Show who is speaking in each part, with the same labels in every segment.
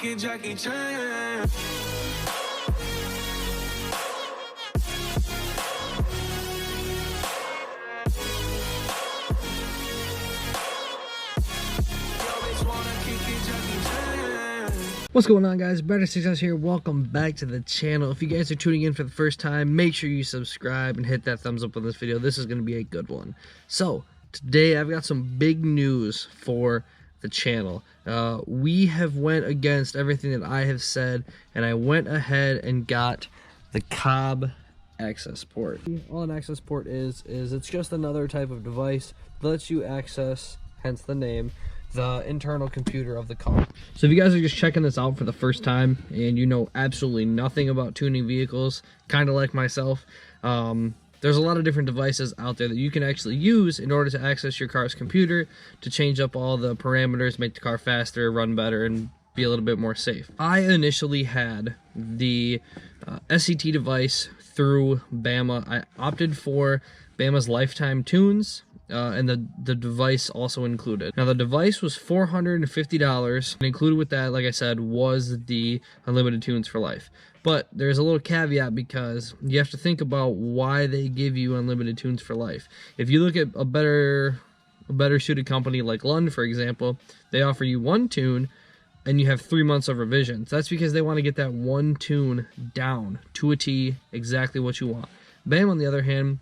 Speaker 1: it Jackie Chan.
Speaker 2: What's going on, guys? Better Success here. Welcome back to the channel. If you guys are tuning in for the first time, make sure you subscribe and hit that thumbs up on this video. This is going to be a good one. So today I've got some big news for the channel. We have went against everything that I have said, and I went ahead and got the Cobb access port. All an access port is it's just another type of device that lets you access, hence the name, the internal computer of the car. So if you guys are just checking this out for the first time and you know absolutely nothing about tuning vehicles, kind of like myself, there's a lot of different devices out there that you can actually use in order to access your car's computer to change up all the parameters, make the car faster, run better, and be a little bit more safe. I initially had the SCT device through Bama. I opted for Bama's lifetime tunes, and the device also included. Now the device was $450, and included with that, like I said, was the unlimited tunes for life. But there's a little caveat because you have to think about why they give you unlimited tunes for life. If you look at a better suited company like Lund, for example, they offer you one tune and you have 3 months of revisions. That's because they want to get that one tune down to a T, exactly what you want. BAM, on the other hand,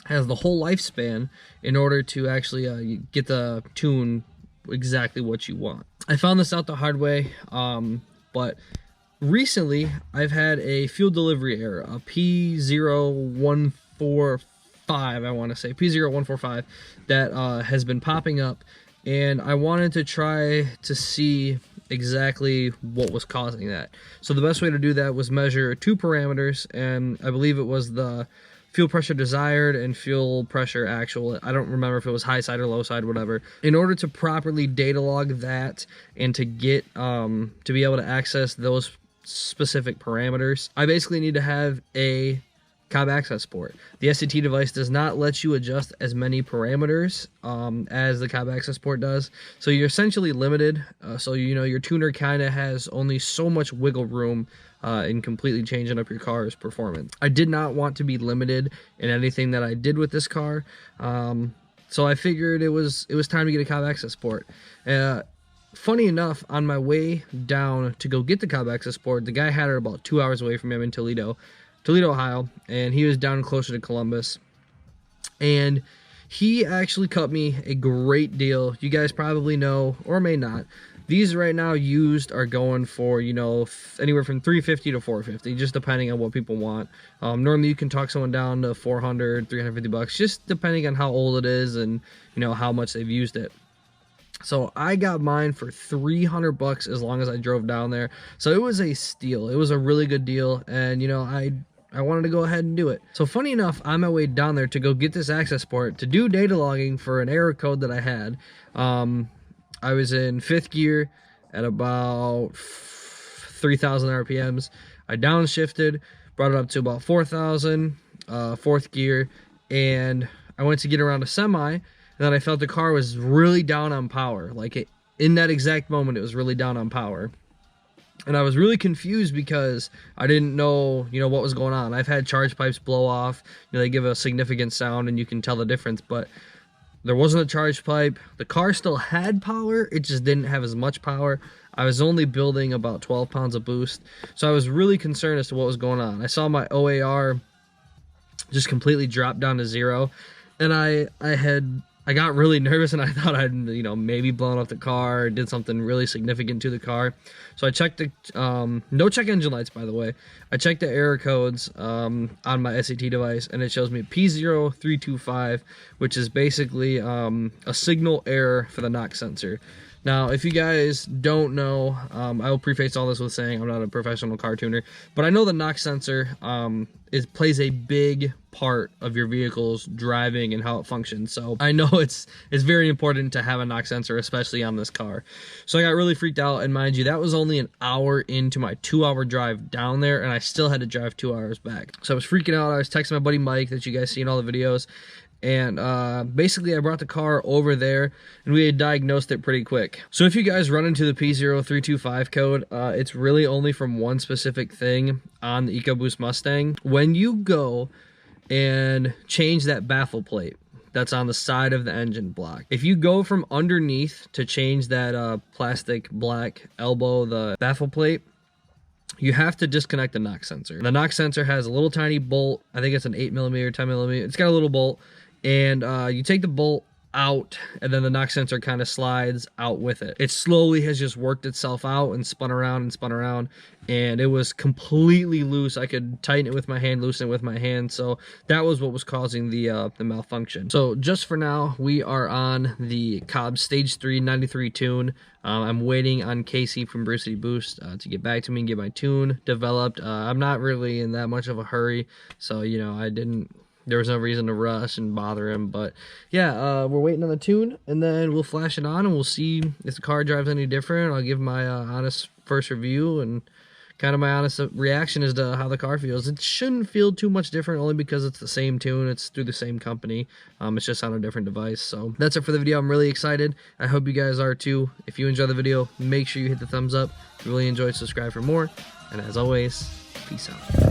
Speaker 2: has the whole lifespan in order to actually get the tune exactly what you want. I found this out the hard way, but recently I've had a fuel delivery error, a P0145, I want to say, P0145, that has been popping up, and I wanted to try to see exactly what was causing that. So the best way to do that was measure two parameters, and I believe it was the fuel pressure desired and fuel pressure actual. I don't remember if it was high side or low side, whatever. In order to properly data log that and to get to be able to access those specific parameters, I basically need to have a Cobb access port. The SCT device does not let you adjust as many parameters as the Cobb access port does, so you're essentially limited. So you know your tuner kind of has only so much wiggle room in completely changing up your car's performance. I did not want to be limited in anything that I did with this car, so I figured it was time to get a Cobb access port. Funny enough, on my way down to go get the Cobb access port, the guy had it about 2 hours away from him in Toledo, Ohio, and he was down closer to Columbus, and he actually cut me a great deal. You guys probably know, or may not, these right now used are going for, you know, anywhere from $350 to $450, just depending on what people want. Normally you can talk someone down to $400, $350, just depending on how old it is and, you know, how much they've used it. So I got mine for $300 as long as I drove down there. So it was a steal. It was a really good deal, and you know, I wanted to go ahead and do it. So funny enough, on my way down there to go get this access port to do data logging for an error code that I had, I was in 5th gear at about 3,000 RPMs. I downshifted, brought it up to about 4,000, 4th gear, and I went to get around a semi, and then I felt the car was really down on power. Like in that exact moment, it was really down on power. And I was really confused because I didn't know, you know, what was going on. I've had charge pipes blow off. You know, they give a significant sound and you can tell the difference, but there wasn't a charge pipe. The car still had power, it just didn't have as much power. I was only building about 12 pounds of boost, so I was really concerned as to what was going on. I saw my OAR just completely drop down to 0, and I got really nervous, and I thought I'd, you know, maybe blown up the car, or did something really significant to the car. So I checked the, no check engine lights, by the way. I checked the error codes on my SCT device, and it shows me P0325, which is basically a signal error for the knock sensor. Now, if you guys don't know, I will preface all this with saying I'm not a professional car tuner, but I know the knock sensor plays a big part of your vehicle's driving and how it functions. So I know it's very important to have a knock sensor, especially on this car. So I got really freaked out, and mind you, that was only an hour into my 2-hour drive down there, and I still had to drive 2 hours back. So I was freaking out. I was texting my buddy Mike that you guys see in all the videos, And basically I brought the car over there and we had diagnosed it pretty quick. So if you guys run into the P0325 code, it's really only from one specific thing on the Ecoboost Mustang. When you go and change that baffle plate that's on the side of the engine block, if you go from underneath to change that plastic black elbow, the baffle plate, you have to disconnect the knock sensor. The knock sensor has a little tiny bolt. I think it's an 8mm, 10mm. It's got a little bolt, and you take the bolt out, and then the knock sensor kind of slides out with it. It slowly has just worked itself out and spun around, and it was completely loose. I could tighten it with my hand, loosen it with my hand, so that was what was causing the malfunction. So just for now, we are on the Cobb Stage 3 93 tune. I'm waiting on Casey from Ecoboost to get back to me and get my tune developed. I'm not really in that much of a hurry, so you know, there was no reason to rush and bother him. But yeah, we're waiting on the tune, and then we'll flash it on and we'll see if the car drives any different. I'll give my honest first review and kind of my honest reaction as to how the car feels. It shouldn't feel too much different, only because it's the same tune, it's through the same company. It's just on a different device. So that's it for the video. I'm really excited. I hope you guys are too. If you enjoy the video, make sure you hit the thumbs up. If you really enjoyed, subscribe for more. And as always, peace out.